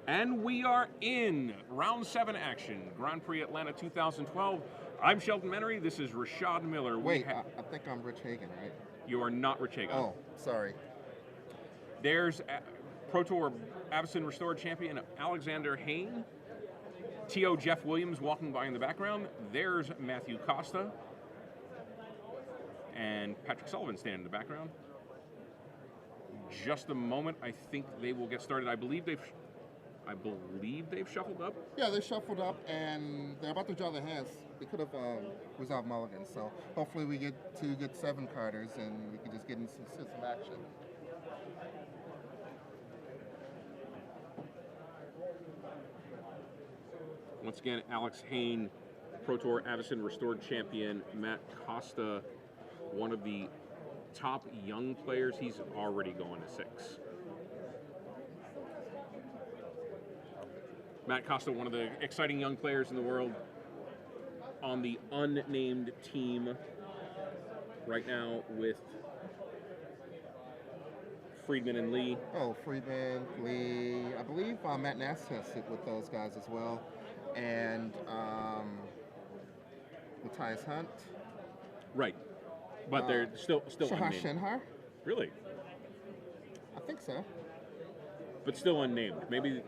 And we are in round 7 action, Grand Prix Atlanta 2012. I'm Sheldon Menery. This is Rashad Miller. Wait, I think I'm Rich Hagan, right? You are not Rich Hagan. Oh, sorry. There's Pro Tour Avison Restored Champion Alexander Hayne. T.O. Jeff Williams walking by in the background. There's Matthew Costa. And Patrick Sullivan standing in the background. Just a moment, I think they will get started. I believe they've shuffled up. Yeah, they shuffled up, and they're about to draw their hands. They could have resolved mulligans, so hopefully we get 7 carders, and we can just get into some action. Once again, Alex Hayne, Pro Tour Avison Restored Champion. Matt Costa, one of the top young players. He's already going to 6. Matt Costa, one of the exciting young players in the world, on the unnamed team right now with Friedman and Lee. Oh, Friedman, Lee. I believe Matt Nass tested with those guys as well. And Matthias Hunt. Right. But they're still Shahar unnamed. Shenhar? Really? I think so. But still unnamed. Maybe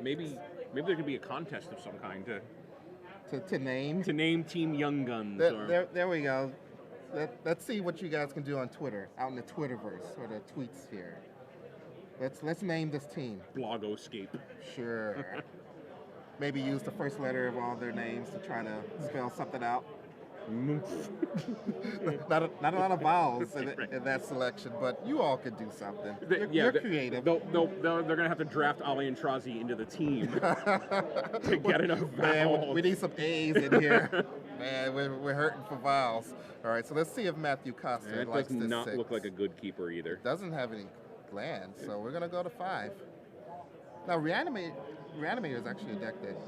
there could be a contest of some kind to name Team Young Guns. There we go. Let's see what you guys can do on Twitter, out in the Twitterverse or the tweet sphere. Let's name this team. Blogoscape. Sure. Maybe use the first letter of all their names to try to spell something out. not a lot of vowels in that selection, but you all could do something. You're creative. They're going to have to draft Ali and Trazi into the team to get enough vowels. Man, we need some A's in here. Man, we're hurting for vowels. All right, so let's see if Matthew Costa likes this 6. It does not look like a good keeper either. It doesn't have any land, so we're going to go to 5. Now, Reanimator is actually a deck that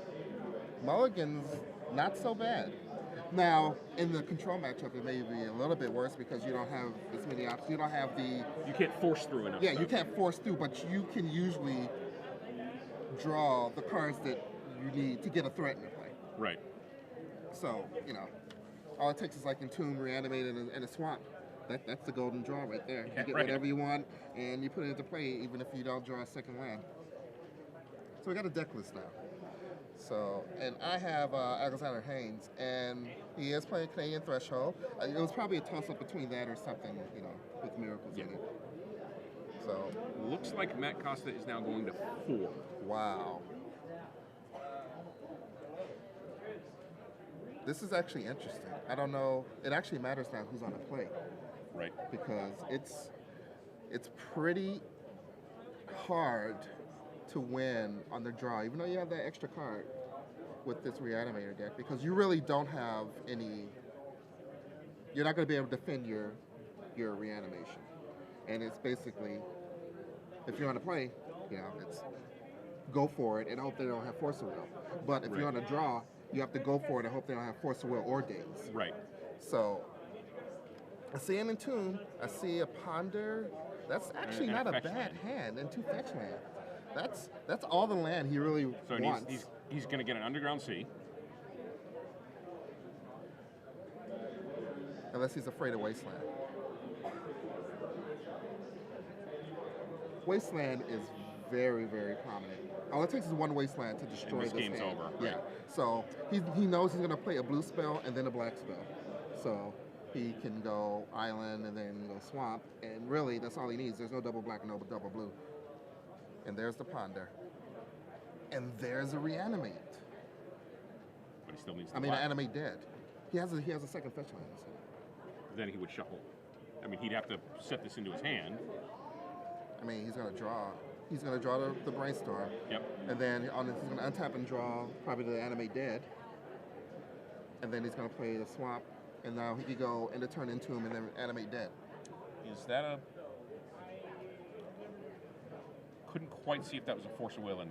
mulligans, not so bad. Now, in the control matchup, it may be a little bit worse because you don't have as many options. You don't have You can't force through enough. Yeah, you can't force through, but you can usually draw the cards that you need to get a threat into play. Right. So, all it takes is like Entomb, Reanimated, and a Swamp. That's the golden draw right there. You get whatever you want, and you put it into play even if you don't draw a second land. So we got a deck list now. So, and I have Alexander Haynes, and he is playing Canadian Threshold. It was probably a toss-up between that or something, with Miracles in it. So, looks like Matt Costa is now going to 4. Wow. This is actually interesting. I don't know. It actually matters now who's on the play. Right. Because it's pretty hard to win on the draw, even though you have that extra card with this Reanimator deck, because you really don't have any. You're not going to be able to defend your Reanimation, and it's basically, if you're on the play, it's go for it and hope they don't have Force of Will. But if you're on a draw, you have to go for it and hope they don't have Force of Will or Daze. Right. So I see an Entomb, I see a Ponder. That's actually not a bad hand, and 2 fetch land. That's all the land he really wants. He's going to get an Underground Sea. Unless he's afraid of Wasteland. Wasteland is very, very prominent. All it takes is 1 Wasteland to destroy this game's hand. over. Yeah. So he knows he's going to play a blue spell and then a black spell. So he can go Island and then go Swamp. And really, that's all he needs. There's no double black and no double blue. And there's the Ponder. And there's a Reanimate. But he still needs Animate dead. He has a second fetch land. So. Then he would shuffle. He'd have to set this into his hand. He's going to draw. He's going to draw the Brainstorm. Yep. And then he's going to untap and draw probably the Animate dead. And then he's going to play the Swamp. And now he could go into turn into him and then Animate dead. Is that a... Couldn't quite see if that was a Force of Will in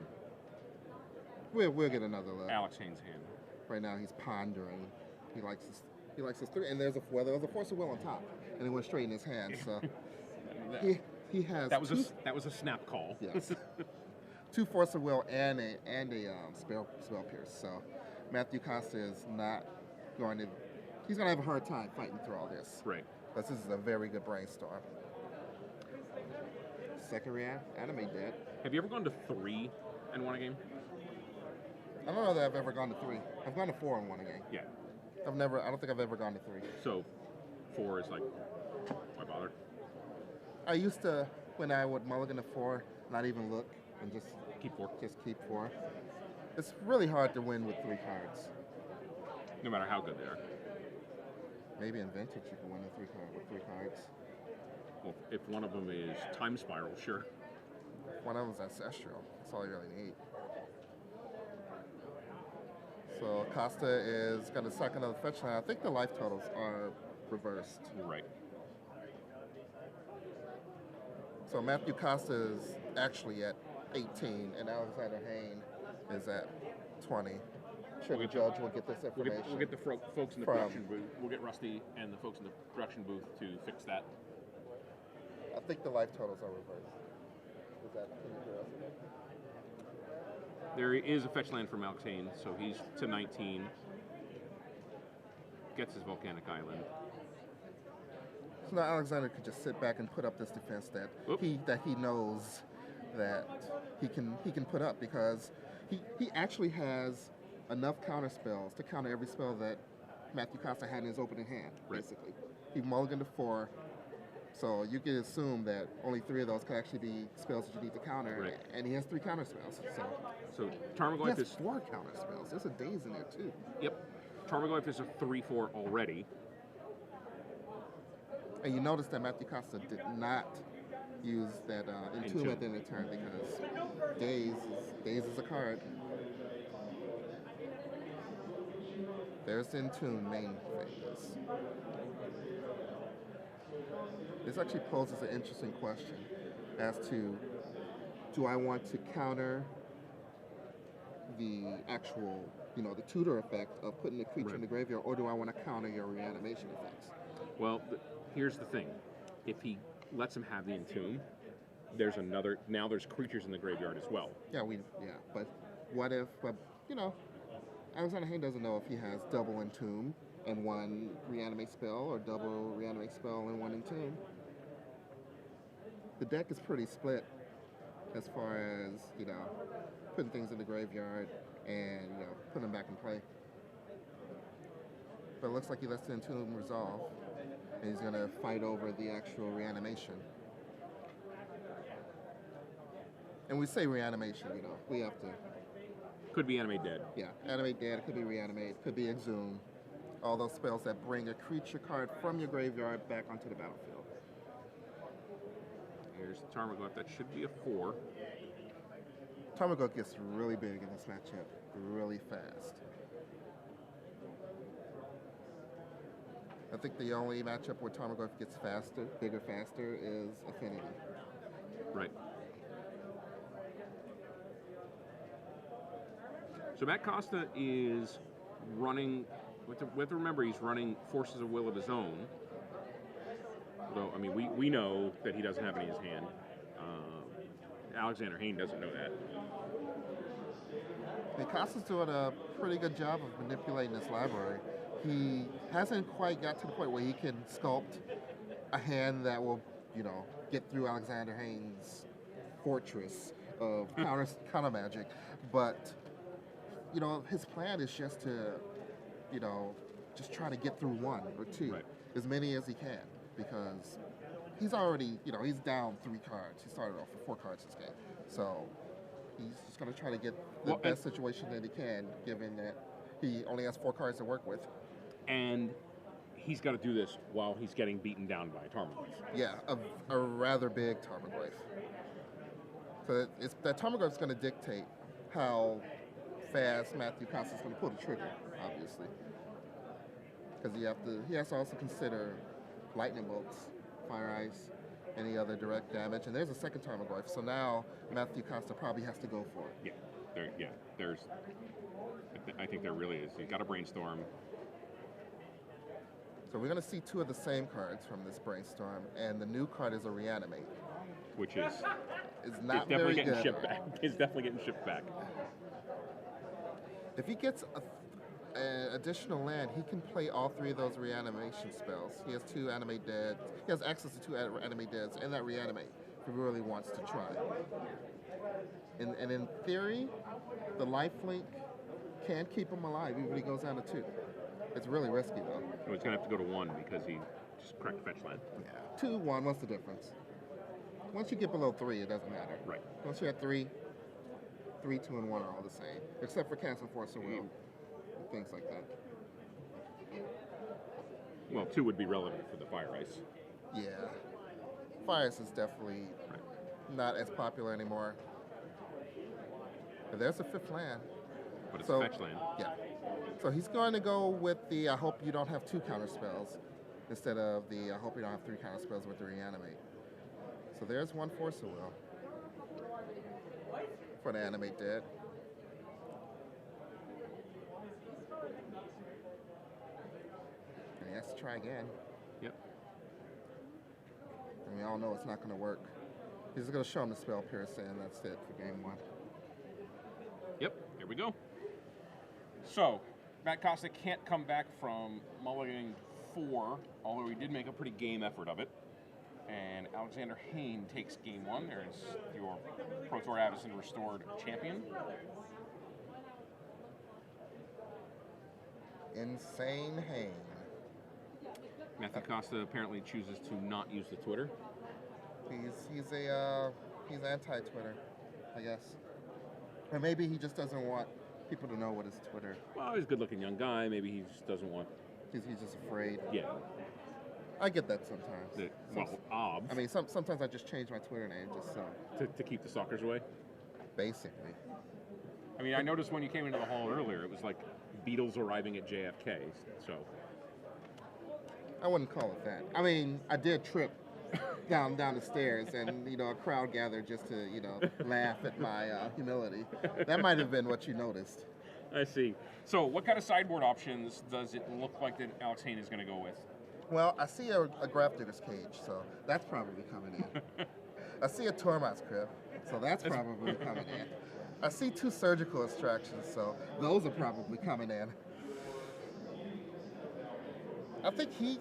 We'll get another look. Alex Haynes' hand. Right now he's pondering. He likes his 3, and there was a Force of Will on top, and it went straight in his hand. So he has that was a snap call. Yes. 2 Force of Will and a spell pierce. So Matthew Costa is not going to. He's going to have a hard time fighting through all this. Right. But this is a very good brainstorm. Second reanimate dead. Have you ever gone to 3 and won a game? I don't know that I've ever gone to 3. I've gone to 4 and won a game. Yeah. I don't think I've ever gone to 3. So 4 is like, why bother? I used to, when I would mulligan to 4, not even look and just keep 4. Just keep 4. It's really hard to win with 3 cards. No matter how good they are. Maybe in Vintage you can win with 3 cards. Well, if one of them is Time Spiral, sure. One of them is Ancestral. That's all you really need. So Costa is going to suck another fetch line. I think the life totals are reversed. Right. So Matthew Costa is actually at 18, and Alexander Hayne is at 20. Sure, the judge will get this information. We'll get the folks in the production booth. We'll get Rusty and the folks in the production booth to fix that. I think the life totals are reversed. Is that correct? There is a fetch land from Alex Hayne, so he's to 19. Gets his volcanic island. So now Alexander could just sit back and put up this defense that he knows that he can put up, because he actually has enough counter spells to counter every spell that Matthew Costa had in his opening hand, basically. He mulliganed to 4, so you can assume that only 3 of those could actually be spells that you need to counter, and he has 3 counter spells. So Tarmogoyf is 4 counter spells. There's a daze in there too. Yep. Tarmogoyf is a 3/4 already. And you notice that Matthew Costa did not use that Entomb at the end of the turn, because daze is a card. There's the Entomb main phase. This actually poses an interesting question as to, do I want to counter the actual, the tutor effect of putting the creature in the graveyard, or do I want to counter your reanimation effects? Well, here's the thing. If he lets him have the Entomb, now there's creatures in the graveyard as well. But what if, Alexander Hayne doesn't know if he has double Entomb and 1 reanimate spell, or double reanimate spell and 1 Entomb. The deck is pretty split as far as, putting things in the graveyard and, putting them back in play. But it looks like he lets the Entomb resolve, and he's going to fight over the actual reanimation. And we say reanimation, we have to... Could be Animate Dead. Yeah, Animate Dead, could be Reanimate, could be Exhume. All those spells that bring a creature card from your graveyard back onto the battlefield. Here's Tarmogoyf. That should be a 4. Tarmogoyf gets really big in this matchup, really fast. I think the only matchup where Tarmogoyf gets bigger faster is Affinity. Right. So Matt Costa is running, we have to remember he's running Forces of Will of his own. Although, we know that he doesn't have any in his hand. Alexander Hayne doesn't know that. Costa's doing a pretty good job of manipulating this library. He hasn't quite got to the point where he can sculpt a hand that will, get through Alexander Hayne's fortress of counter magic. But his plan is just to, just try to get through 1 or 2, as many as he can, because he's already, he's down 3 cards. He started off with 4 cards this game. So he's just going to try to get the best situation that he can, given that he only has 4 cards to work with. And he's got to do this while he's getting beaten down by Tarmogoyf. Yeah, a rather big Tarmogoyf. So that Tarmogoyf is going to dictate how fast Matthew Costa is going to pull the trigger, obviously, because he has to also consider lightning bolts, fire ice, any other direct damage, and there's a second Tarmogoyf. So now Matthew Costa probably has to go for it. I think there really is. You've got to brainstorm. So we're going to see 2 of the same cards from this brainstorm, and the new card is a Reanimate. which is not definitely very getting good. shipped back. It's definitely getting shipped back. If he gets an additional land, he can play all 3 of those reanimation spells. He has 2 animate dead. He has access to 2 animate deads and that reanimate if he really wants to try. And in theory, the lifelink can keep him alive even if he goes down to 2. It's really risky though. So he's gonna have to go to 1 because he just cracked fetch land. Yeah. 2, 1, what's the difference? Once you get below 3, it doesn't matter. Right. Once you're at 3, 3, 2, and 1 are all the same, except for Cast and Force of Will, things like that. Well, 2 would be relevant for the Fire Ice. Yeah. Fire Ice is definitely not as popular anymore. But there's a 5th land. But it's a fetch land. Yeah. So he's going to go with the I hope you don't have 2 counter spells instead of the I hope you don't have 3 counter spells with the reanimate. So there's 1 Force of Will for the animate dead. And he has to try again. Yep. And we all know it's not going to work. He's going to show him the spell pierce, and that's it for game 1. Yep, here we go. So, Matt Costa can't come back from mulliganing 4, although he did make a pretty game effort of it. And Alexander Hayne takes game 1. There's your Pro Tour Avison Restored champion. Insane Hayne. Matthew Costa apparently chooses to not use the Twitter. He's anti-Twitter, I guess. Or maybe he just doesn't want people to know what is Twitter. Well, he's a good-looking young guy. Maybe he just doesn't want... He's just afraid. Yeah. I get that sometimes. Obs. I mean, sometimes I just change my Twitter name just so. To keep the stalkers away? Basically. I mean, I noticed when you came into the hall earlier, it was like Beatles arriving at JFK, so... I wouldn't call it that. I mean, I did trip down the stairs, and a crowd gathered just to laugh at my humility. That might have been what you noticed. I see. So, what kind of sideboard options does it look like that Alex Hayne is going to go with? Well, I see a Grafdigger's Cage, so that's probably coming in. I see a Tormod's Crypt, so that's probably coming in. I see 2 Surgical Extractions, so those are probably coming in. I think he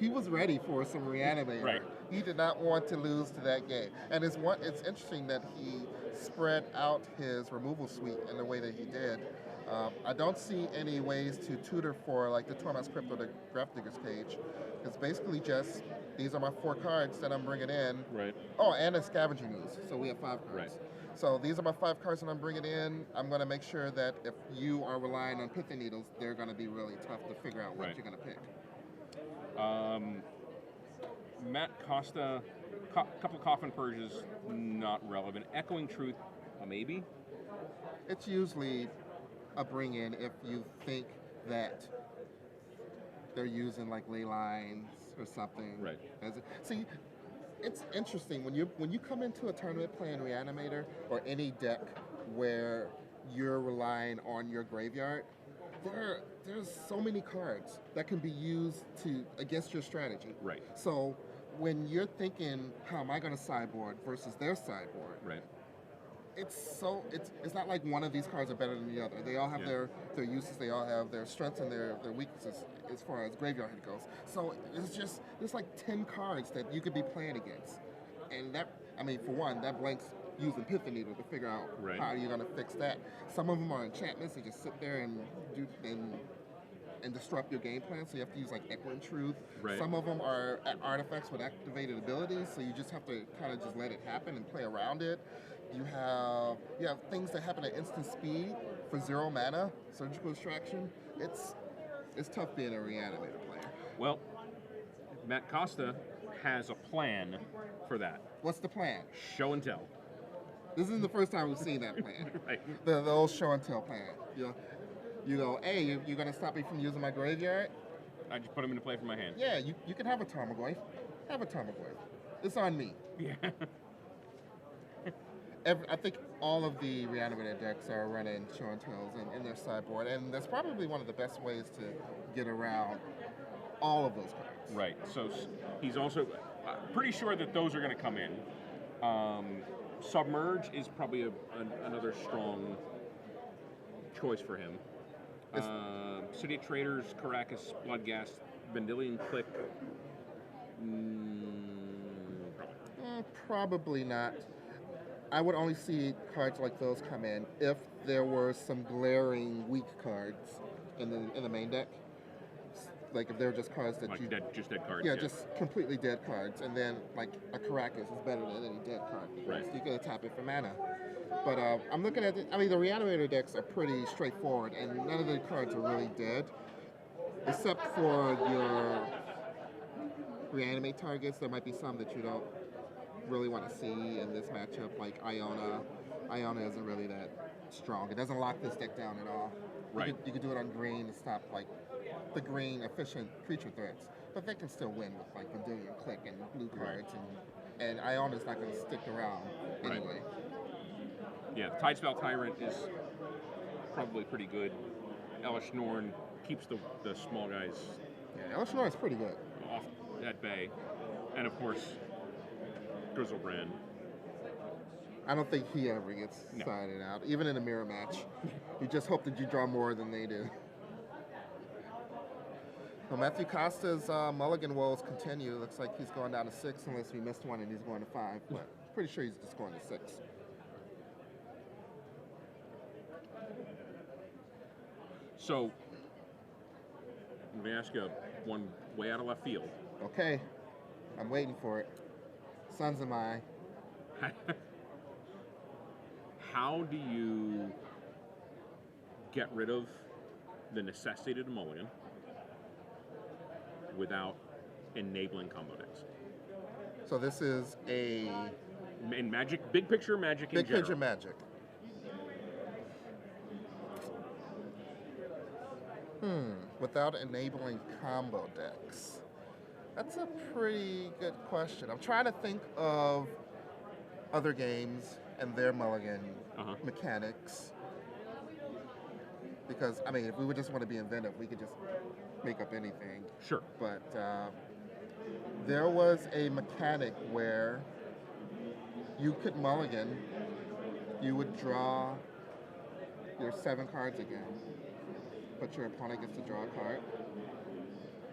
was ready for some reanimator. Right. He did not want to lose to that game. And it's interesting that he spread out his removal suite in the way that he did. I don't see any ways to tutor for like the Tormod's Crypt or the Grafdigger's Cage. It's basically just, these are my 4 cards that I'm bringing in. Right. Oh, and a Scavenging Ooze, so we have 5 cards. Right. So these are my 5 cards that I'm bringing in. I'm going to make sure that if you are relying on Pithing Needles, they're going to be really tough to figure out what you're going to pick. Matt Costa, couple Coffin Purges, not relevant. Echoing Truth, maybe? It's usually a bring-in if you think that they're using like ley lines or something. Right. See, it's interesting when you come into a tournament playing Reanimator or any deck where you're relying on your graveyard. There's so many cards that can be used against your strategy. Right. So when you're thinking, how am I going to sideboard versus their sideboard? Right. It's not like one of these cards are better than the other. They all have their uses. They all have their strengths and their weaknesses as far as graveyard hit goes. So there's like 10 cards that you could be playing against, and for one, that blanks using Pithing Needle to figure out how you're going to fix that. Some of them are enchantments. They just sit there and disrupt your game plan, so you have to use like Echoing Truth. Right. Some of them are artifacts with activated abilities, so you just have to kind of just let it happen and play around it. You have things that happen at instant speed for 0 mana, Surgical Extraction. It's tough being a Reanimator player. Well, Matt Costa has a plan for that. What's the plan? Show and tell. This isn't the first time we've seen that plan. Right. The old show and tell plan. You go, hey, you're going to stop me from using my graveyard? I just put him into play from my hand. Yeah, you can have a Tarmogoyf. Have a Tarmogoyf. It's on me. Yeah. I think all of the Reanimated decks are running show and tells in their sideboard, and that's probably one of the best ways to get around all of those cards. Right. So he's also pretty sure that those are going to come in. Submerge is probably another strong choice for him. City of Traders, Caracas, Bloodghast, Vendilion Click. Probably not. I would only see cards like those come in if there were some glaring weak cards in the main deck. Like if they're just cards that Like you just dead cards. yeah, just completely dead cards, and then like a Caracas is better than any dead card because Right. you can tap it for mana. But I'm looking at I mean the Reanimator decks are pretty straightforward, and none of the cards are really dead, except for your reanimate targets. There might be some that you don't really want to see in this matchup, like Iona. Iona isn't really that strong. It doesn't lock this deck down at all. Right. You could do it on green to stop like the green efficient creature threats, but they can still win with like Vendilion Click and blue cards, and Iona's not going to stick around Right. anyway. Yeah, Tidespell Tyrant is probably pretty good. Elish Norn keeps the small guys Yeah, Elsinore is pretty good. off at bay. And of course, Grizzlebrand. I don't think he ever gets No. sided out, even in a mirror match. You just hope that you draw more than they do. Well, Matthew Costa's mulligan woes continue. Looks like he's going down to 6 unless we missed one and he's going to 5, but pretty sure he's just going to 6. So, I'm going to ask you one way out of left field. Okay, I'm waiting for it. Sons of mine. How do you get rid of the necessity to mulligan without enabling combo decks? So this is a In Magic, big picture Magic in big general. picture Magic. Without enabling combo decks. That's a pretty good question. I'm trying to think of other games and their mulligan mechanics. Because, I mean, if we would just want to be inventive, we could just make up anything. Sure. But there was a mechanic where you could mulligan, you would draw your 7 cards again, but your opponent gets to draw a card.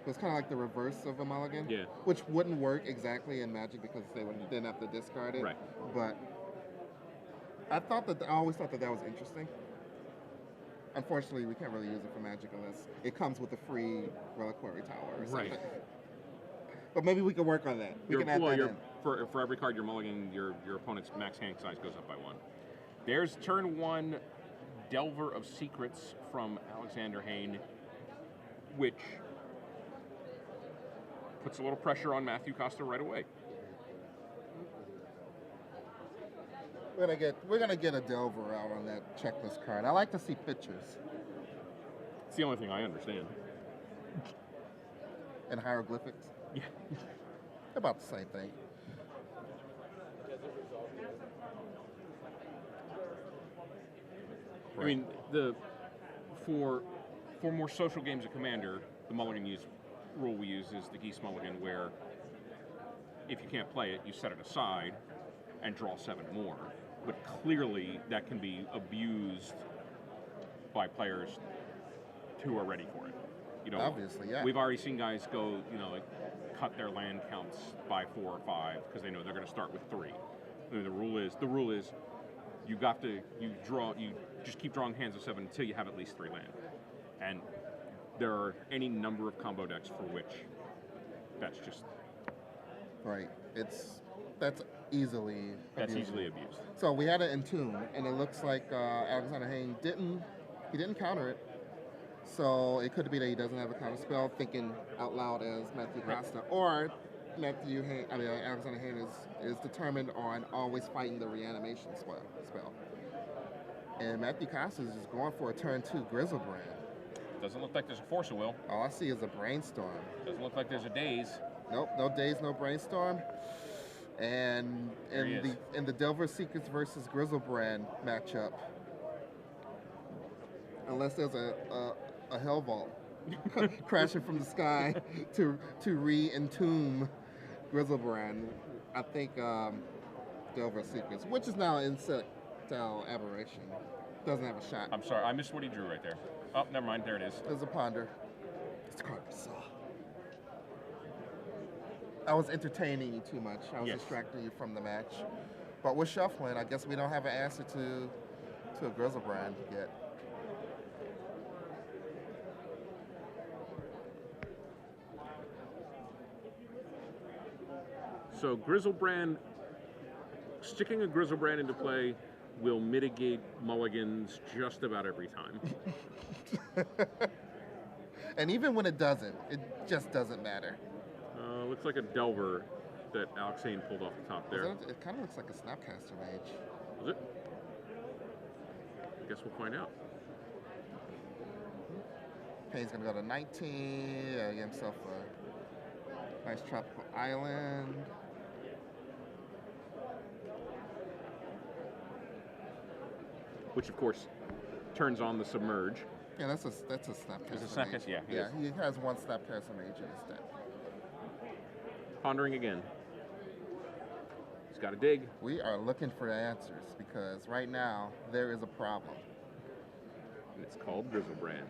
So it's kind of like the reverse of a mulligan, Yeah. which wouldn't work exactly in Magic because they didn't have to discard it. Right. But I always thought that was interesting. Unfortunately, we can't really use it for Magic unless it comes with a free Reliquary Tower or something. Right. But maybe we can work on that. We can add that in. For every card you're mulliganing, your opponent's max hand size goes up by 1. There's turn 1 Delver of Secrets from Alexander Hayne, which puts a little pressure on Matthew Costa right away. We're gonna get a Delver out on that checklist card. I like to see pictures It's the only thing I understand. and hieroglyphics. Yeah. About the same thing. I mean, for more social games of Commander, the mulligan rule we use is the Geese Mulligan, where if you can't play it, you set it aside and draw 7 more. But clearly, that can be abused by players who are ready for it. You know, Obviously, yeah. We've already seen guys go, like, cut their land counts by 4 or 5 because they know they're going to start with 3. I mean, the rule is you just keep drawing hands of 7 until you have at least 3 land. And there are any number of combo decks for which that's just Right. That's easily abused. So we had it in Entomb, and it looks like Alexander Hayne didn't counter it. So it could be that he doesn't have a counter spell, thinking out loud as Matthew Costa, or Alexander Hayne is determined on always fighting the reanimation spell. And Matthew Costa is just going for a turn 2 Grizzlebrand. Doesn't look like there's a Force of Will. All I see is a Brainstorm. Doesn't look like there's a Daze. Nope, no Days, no Brainstorm. And There he is. in the Delver Secrets versus Grizzlebrand matchup, unless there's a Hell Vault crashing from the sky to re-entomb Grizzlebrand, I think Delver sequence, which is now Insectile Aberration. Doesn't have a shot. I'm sorry, I missed what he drew right there. Oh, never mind, there it is. There's a ponder. It's a card we saw. I was entertaining you too much. I was distracting you from the match. But we're shuffling. I guess we don't have an answer to a Grizzlebrand yet. So Grizzlebrand, sticking a Grizzlebrand into play will mitigate mulligans just about every time. And even when it doesn't, it just doesn't matter. Looks like a Delver that Alex Hayne pulled off the top there. It kind of looks like a Snapcaster Mage. Was it? I guess we'll find out. Hayne's going to go to 19, get himself a nice tropical island. Which, of course, turns on the Submerge. Yeah, that's a Snapcaster It's a Snapcaster, Mage. yeah. He has one Snapcaster Mage in his deck. Pondering again. He's got to dig. We are looking for answers because right now there is a problem. And it's called Grizzlebrand.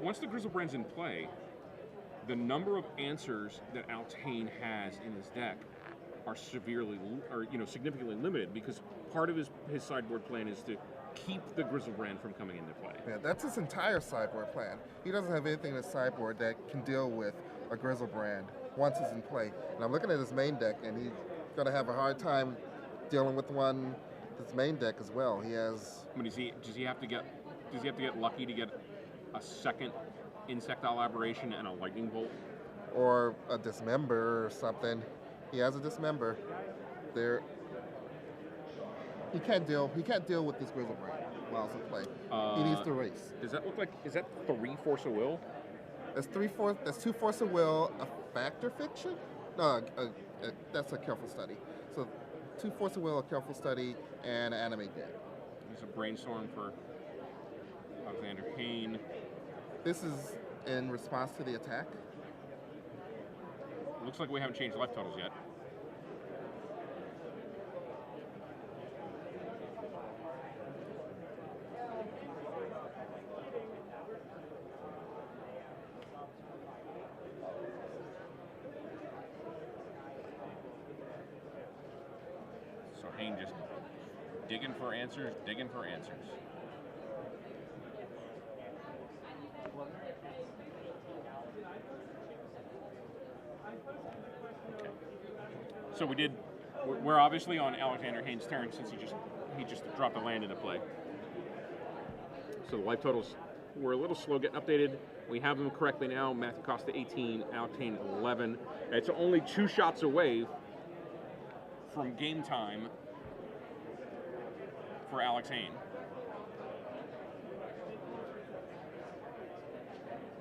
Once the Grizzlebrand's in play, the number of answers that Alex Hayne has in his deck are significantly limited because part of his sideboard plan is to keep the Grizzlebrand from coming into play. Yeah, that's his entire sideboard plan. He doesn't have anything in his sideboard that can deal with a Grizzlebrand once it's in play. And I'm looking at his main deck, and he's going to have a hard time dealing with his main deck as well. He has. I mean, does he have to get lucky to get a second Insectile Aberration and a Lightning Bolt? Or a Dismember or something. He has a Dismember. He can't deal with this Grizzlebrand while it's in play. He needs to race. Does that look like, is that 3 Force of Will? That's 2 Force of Will, a Factor Fiction? No, that's a Careful Study. So 2 Force of Will, a Careful Study, and an Animate Deck. There's a Brainstorm for Alexander Hayne. This is in response to the attack. Looks like we haven't changed life totals yet. So Hayne just digging for answers. Okay. So we're obviously on Alexander Hayne's turn since he just dropped a land into play. So the life totals were a little slow getting updated. We have them correctly now. Matthew Costa 18, Alex Hayne 11. It's only 2 shots away from game time for Alex Hayne.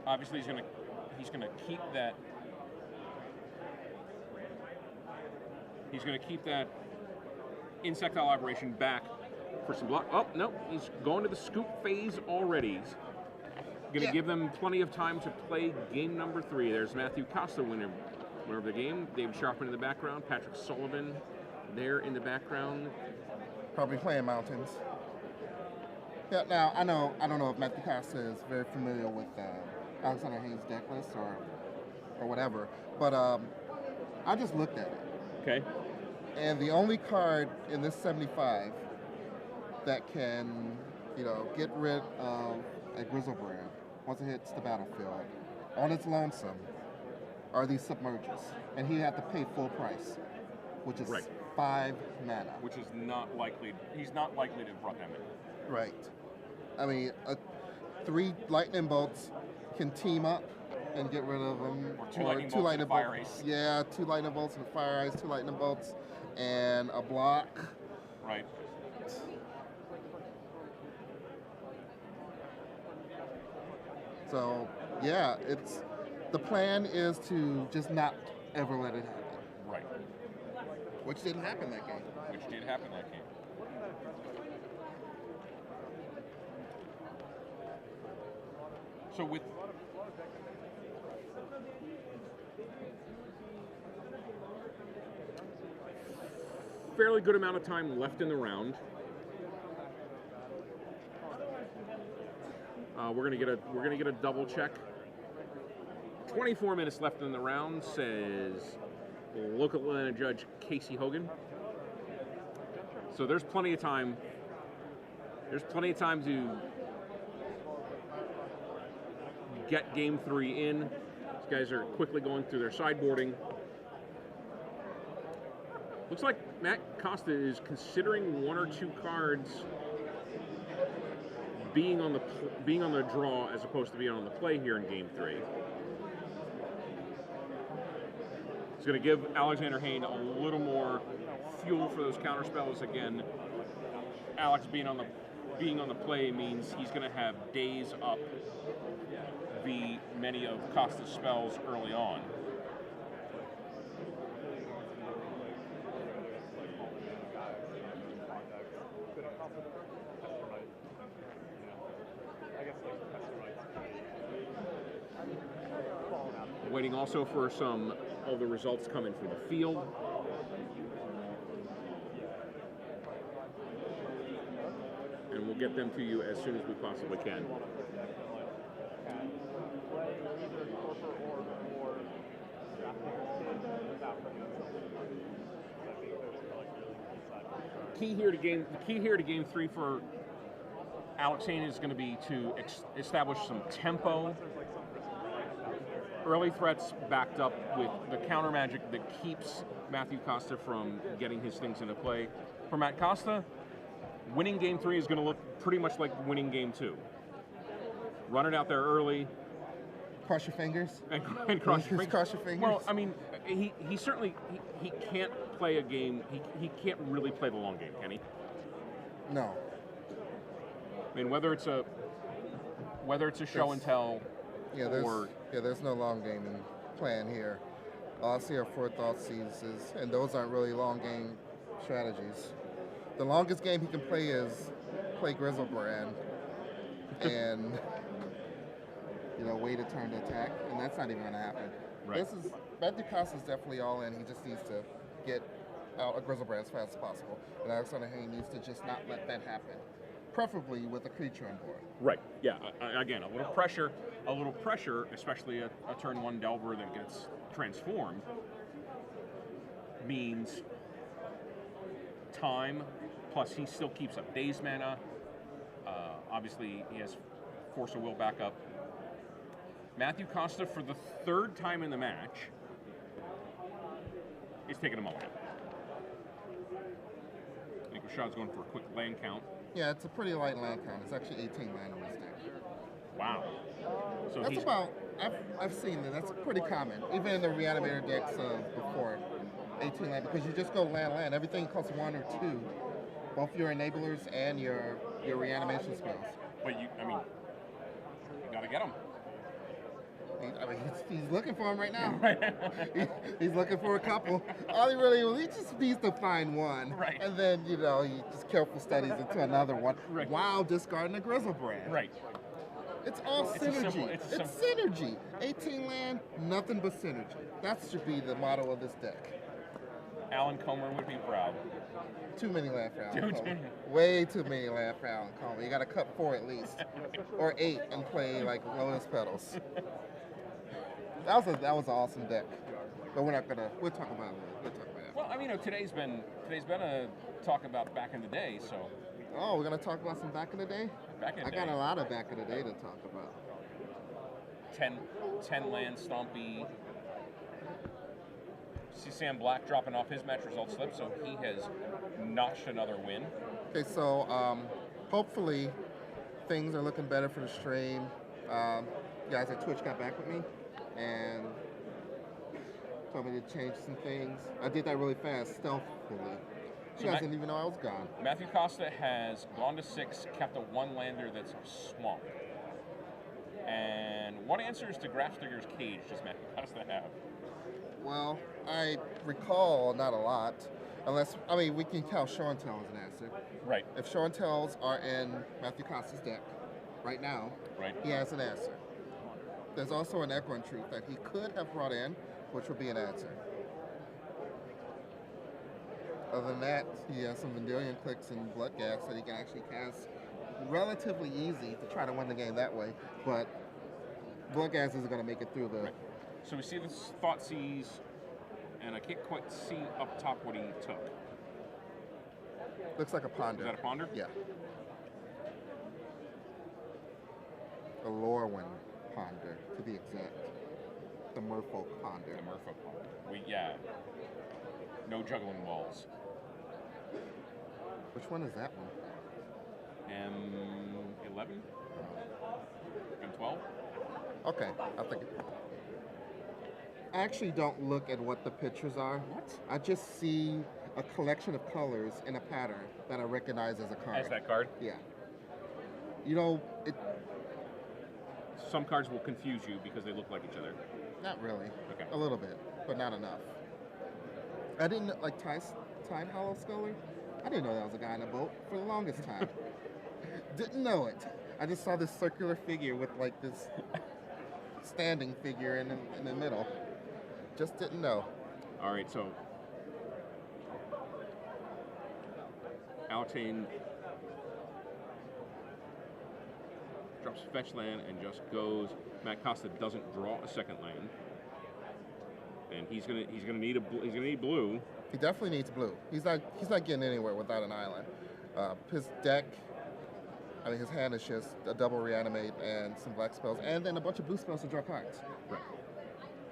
Obviously, he's gonna keep that. He's going to keep that Insectile Aberration back for some block. Oh, no, he's going to the scoop phase already. He's going to give them plenty of time to play game number 3. There's Matthew Costa, winner of the game. David Sharpen in the background. Patrick Sullivan there in the background. Probably playing Mountains. Yeah, now, I don't know if Matthew Costa is very familiar with Alexander Hayne's deck list or whatever, but I just looked at it. Okay. And the only card in this 75 that can, get rid of a Grizzlebrand once it hits the battlefield on its lonesome are these Submerges. And he had to pay full price, which is 5 mana. Which is not likely. He's not likely to have brought them in. Right. I mean, 3 Lightning Bolts can team up and get rid of them. Or 2 Lightning Bolts and a Fire Ice. Yeah, 2 Lightning Bolts and a Fire Ice, 2 Lightning Bolts and a block. Right. So, yeah, the plan is to just not ever let it happen. Right. Which didn't happen that game. So with fairly good amount of time left in the round. We're gonna get a double check. 24 minutes left in the round, says local Atlanta judge Casey Hogan. So there's plenty of time. There's plenty of time to get game 3 in. These guys are quickly going through their sideboarding. Looks like Matt Costa is considering 1 or 2 cards being on the draw as opposed to being on the play here in game 3. It's going to give Alexander Hayne a little more fuel for those counter spells. Again, Alex being on the play means he's going to have days up many of Costa's spells early on. Waiting also for some of the results coming from the field. And we'll get them to you as soon as we possibly can. The key here to game 3 for Alex Hayne is going to be to establish some tempo. Early threats backed up with the counter magic that keeps Matthew Costa from getting his things into play. For Matt Costa, winning game 3 is going to look pretty much like winning game 2. Run it out there early. Cross your fingers. And cross your fingers. Cross your fingers. Well, I mean, he certainly he can't play a game. He can't really play the long game, can he? No. I mean, whether it's a show and tell. Yeah, there's no long game plan here. All I see are forethought seizes, and those aren't really long game strategies. The longest game he can play is play Grizzlebrand and wait a turn to attack, and that's not even going to happen. Right. Matthew Costa's definitely all in. He just needs to get out a Grizzlebrand as fast as possible, and Alexander Hayne needs to just not let that happen. Preferably with a creature on board. Right. Yeah. Again, a little pressure, especially a turn 1 Delver that gets transformed, means time. Plus, he still keeps up Daze mana. Obviously, he has Force of Will backup. Matthew Costa, for the 3rd time in the match, is taking a mulligan. I think Rashad's going for a quick land count. Yeah, it's a pretty light land count. It's actually 18 land on this deck. Wow. So that's about, I've seen that. That's pretty common. Even in the Reanimator decks before, 18 land, because you just go land. Everything costs 1 or 2. Both your enablers and your reanimation spells. But you gotta get them. He's looking for him right now. He's looking for a couple. All he just needs to find one. Right. And then, he just careful studies into another one while discarding a Grizzlebrand. Right. It's all synergy. It's synergy. 18 land, nothing but synergy. That should be the motto of this deck. Alan Comer would be proud. Too many land for Alan Comer. Way too many land for Alan Comer. You got to cut 4 at least. Or 8 and play like Lotus Petals. That was an awesome deck, but we'll talk about it. We'll talk about it. Well, I mean, today's been a talk about back in the day. So. Oh, we're gonna talk about some back in the day. I got a lot of back in the day to talk about. 10 land Stompy. See Sam Black dropping off his match result slip, so he has notched another win. Okay, so hopefully things are looking better for the stream. Guys at Twitch got back with me and told me to change some things. I did that really fast, stealthily. You guys didn't even know I was gone. Matthew Costa has gone to 6, kept a 1-lander that's Swamp. And what answers to Grafsdigger's Cage does Matthew Costa have? Well, I recall not a lot, we can count Show and Tell as an answer. Right. If Show and Tells are in Matthew Costa's deck right now, he has an answer. There's also an Echo and Truth that he could have brought in, which would be an answer. Other than that, he has some Vendilion clicks and Blood Gas that he can actually cast relatively easy to try to win the game that way. But Blood Gas isn't going to make it through the... Right. So we see this Thought Seize, and I can't quite see up top what he took. Looks like a Ponder. Is that a Ponder? Yeah. A Lorwyn Ponder, to be exact. The Merfolk Ponder. The Merfolk Ponder. Yeah. No juggling balls. Which one is that one? M11? M12? Okay, I'll take it. I actually don't look at what the pictures are. What? I just see a collection of colors in a pattern that I recognize as a card. As that card? Yeah. You know, Some cards will confuse you because they look like each other. not really. Okay. A little bit, but not enough. I didn't like Time Hollow Scully. I didn't know that was a guy in a boat for the longest time. Didn't know it. I just saw this circular figure with like this standing figure in the middle. Just didn't know. All right, so Alex Hayne drops fetch land and just goes. Matt Costa doesn't draw a second land, and he's gonna need blue. He definitely needs blue. He's not getting anywhere without an island. His deck, I mean, his hand is just a double reanimate and some black spells, and then a bunch of blue spells to draw cards. Right.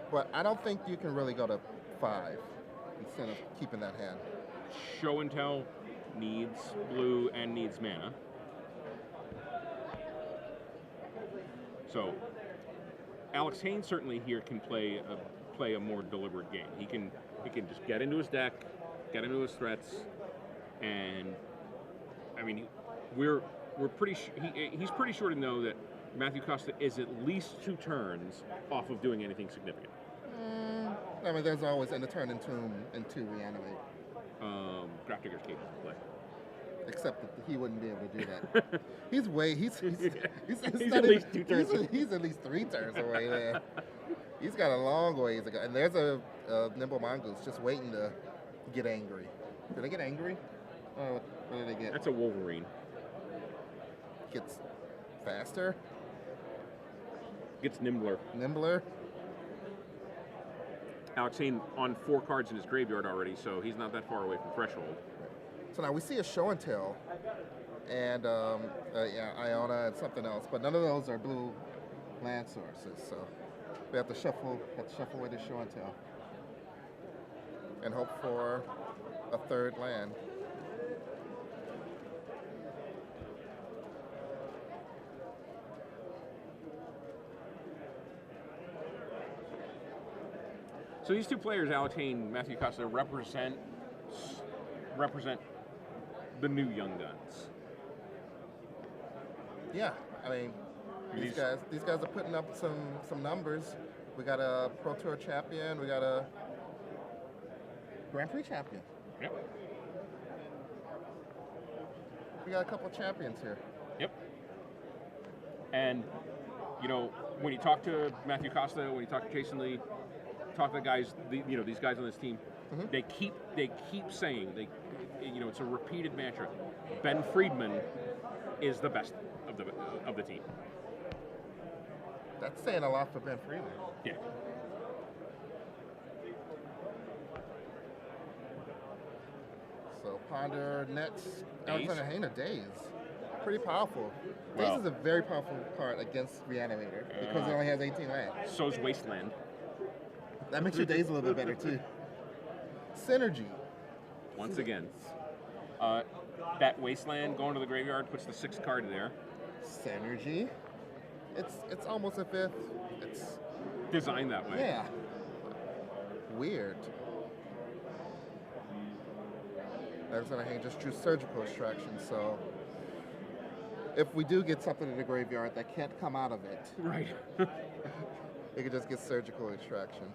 But I don't think you can really go to 5 instead of keeping that hand. Show and Tell needs blue and needs mana. So Alex Hayne certainly here can play a more deliberate game. He can just get into his deck, get into his threats, and I mean we're pretty he's pretty sure to know that Matthew Costa is at least 2 turns off of doing anything significant. I mean, there's always in the turn entomb and 2 reanimate. Grafdigger's capable of play. Except that he wouldn't be able to do that. He's at least 2 turns. He's at least 3 turns away there. He's got a long ways to go. And there's a Nimble Mongoose just waiting to get angry. Did they get angry? Oh, what did they get? That's a Wolverine. Gets faster? Gets nimbler. Nimbler? Alex Hayne on 4 cards in his graveyard already, so he's not that far away from threshold. So now we see a Show and Tell, and Iona and something else, but none of those are blue land sources. So we have to shuffle away the Show and Tell, and hope for a 3rd land. So these 2 players, Alex Hayne, Matthew Costa, represent the new young guns. Yeah, I mean, these guys are putting up some numbers. We got a Pro Tour champion. We got a Grand Prix champion. Yep. We got a couple of champions here. Yep. And you know, when you talk to Matthew Costa, when you talk to Jason Lee, talk to the guys, these guys on this team, they keep saying it's a repeated mantra. Ben Friedman is the best of the team. That's saying a lot for Ben Friedman. Yeah. So Ponder, Nets, Daze. Alexander Hayne, Daze. Pretty powerful. Well, Daze is a very powerful card against Reanimator because it only has 18 land. So's Wasteland. That makes your Daze a little bit better too. Synergy. Once again. That Wasteland going to the graveyard puts the 6th card there. Synergy. It's almost a 5th. It's Designed that way. yeah. Weird. Alexander Hayne just drew Surgical Extraction, so if we do get something in the graveyard that can't come out of it, Right. it could just get Surgical Extraction.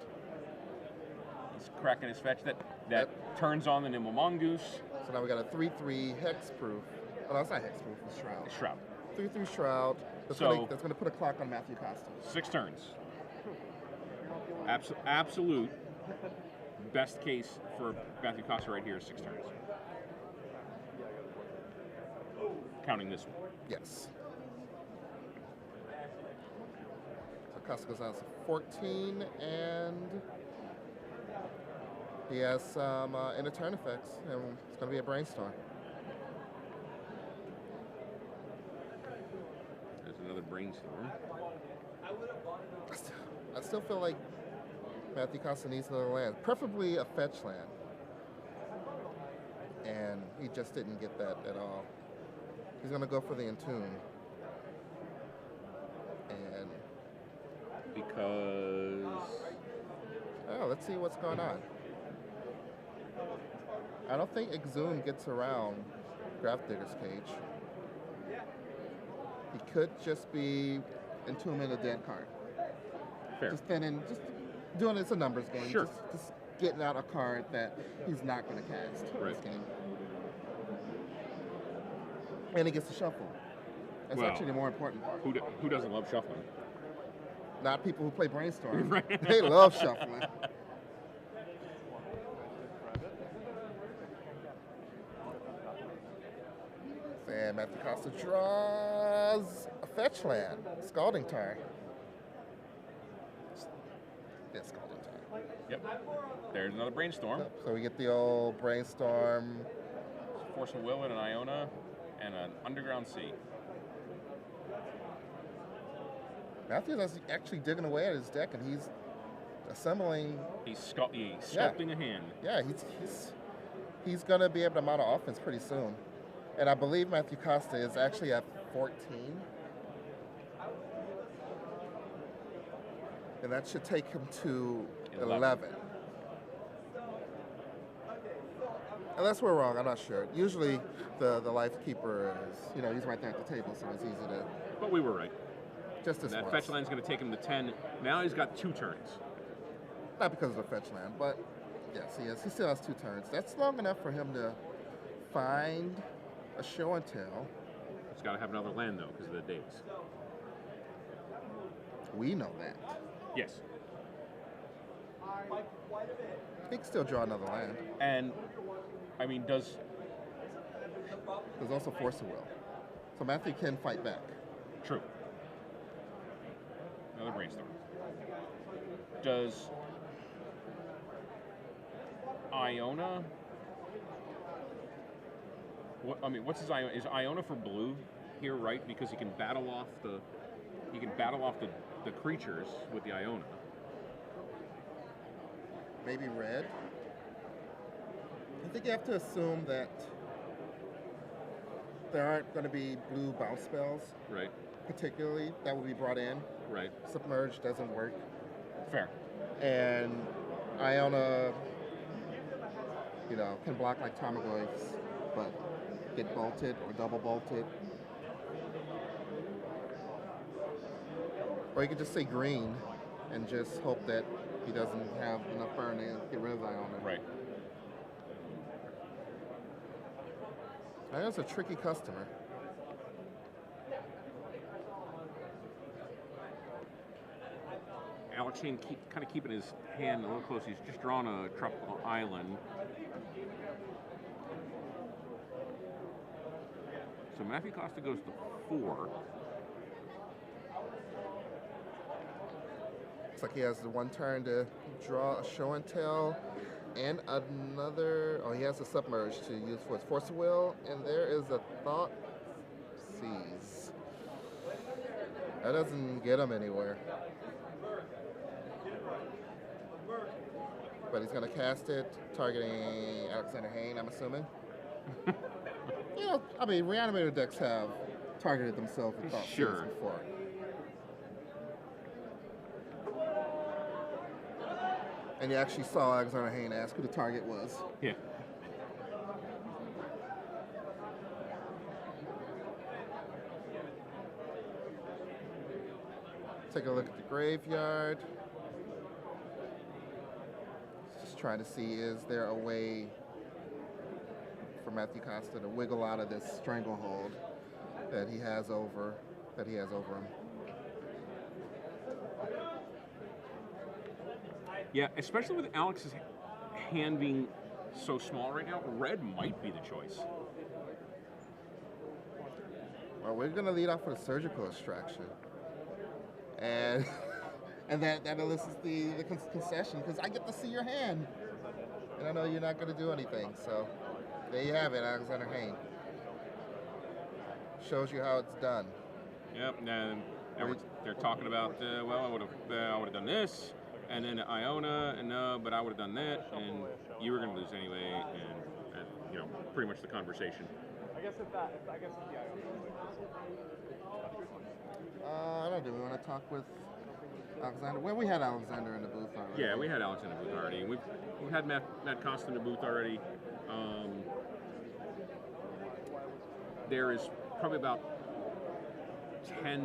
He's cracking his fetch that turns on the Nimble Mongoose. So now we got a 3/3 Hexproof. Oh, no, it's not Hexproof, it's Shroud. Shroud. 3/3 Shroud. That's So- gonna put a clock on Matthew Costa. 6 turns. Absolute Best case for Matthew Costa right here is 6 turns. Counting this one. Yes. So Costa goes down to 14, and he has some end of turn effects, and it's going to be a brainstorm. There's another brainstorm. I still feel like Matthew Costa needs another land, preferably a fetch land. And he just didn't get that at all. He's going to go for the Entomb. And because... oh, let's see what's going on. I don't think Exhume gets around Grafdigger's Cage. He could just be Entombing a dead card. Fair. Just doing it's a numbers game. Sure. Just getting out a card that he's not going to cast Right. this game. And he gets to shuffle. That's Well, actually the more important part. Who doesn't love shuffling? Not people who play Brainstorm. Right. They love shuffling. And Matthew Costa draws a fetch land, Scalding Tarn. Yeah, Scalding Tarn. Yep. There's another brainstorm. So we get the old Brainstorm. Force of Will and an Iona and an Underground Sea. Matthew's actually digging away at his deck, and he's assembling. He's sculpting a hand. Yeah, he's going to be able to mount an offense pretty soon. And I believe Matthew Costa is actually at 14. And that should take him to 11. Unless we're wrong, I'm not sure. Usually the Life Keeper is, he's right there at the table, so it's easy to... But we were right. Just as that fetch land's going to take him to 10. Now he's got 2 turns. Not because of the fetch land, but yes, he is. He still has 2 turns. That's long enough for him to find a show and tell. He's got to have another land, though, because of the dates. We know that. Yes. He can still draw another land. And, I mean, There's also Force of Will. So Matthew can fight back. True. Another brainstorm. Does Iona... what's his Iona? Is Iona for blue here, right? Because he can battle off the creatures with the Iona. Maybe red. I think you have to assume that there aren't going to be blue bounce spells, Right. particularly, that will be brought in. Right. Submerge doesn't work. Fair. And Iona, can block like Tarmogoyfs, but get bolted or double bolted. Or you could just say green and just hope that he doesn't have enough burn to get rid of Iona. Right. Iona's a tricky customer. Alex Hayne kind of keeping his hand a little close. He's just drawn a tropical island. So Matthew Costa goes to 4. Looks like he has the 1 turn to draw a show and tell and another. Oh, he has a submerge to use for his Force of Will, and there is a Thought Seize. That doesn't get him anywhere. But he's going to cast it, targeting Alexander Hayne, I'm assuming. Reanimator decks have targeted themselves with Thought Seize before. And you actually saw Alexander Hayne ask who the target was. Yeah. Take a look at the graveyard. Just trying to see, is there a way for Matthew Costa to wiggle out of this stranglehold that he has over him? Yeah, especially with Alex's hand being so small right now, red might be the choice. Well, we're going to lead off with a surgical extraction. And and that elicits the concession, because I get to see your hand. And I know you're not going to do anything. So there you have it, Alexander Hayne. Shows you how it's done. Yep, and they're talking about, well, I would have done this, and then Iona, and no, but I would have done that, and you were going to lose anyway, and you know, pretty much the conversation. I don't know. Do we want to talk with Alexander? Well, we had Alexander in the booth already. Yeah, we had Alex in the booth already. We've had Matt Costa in the booth already. There is probably about 10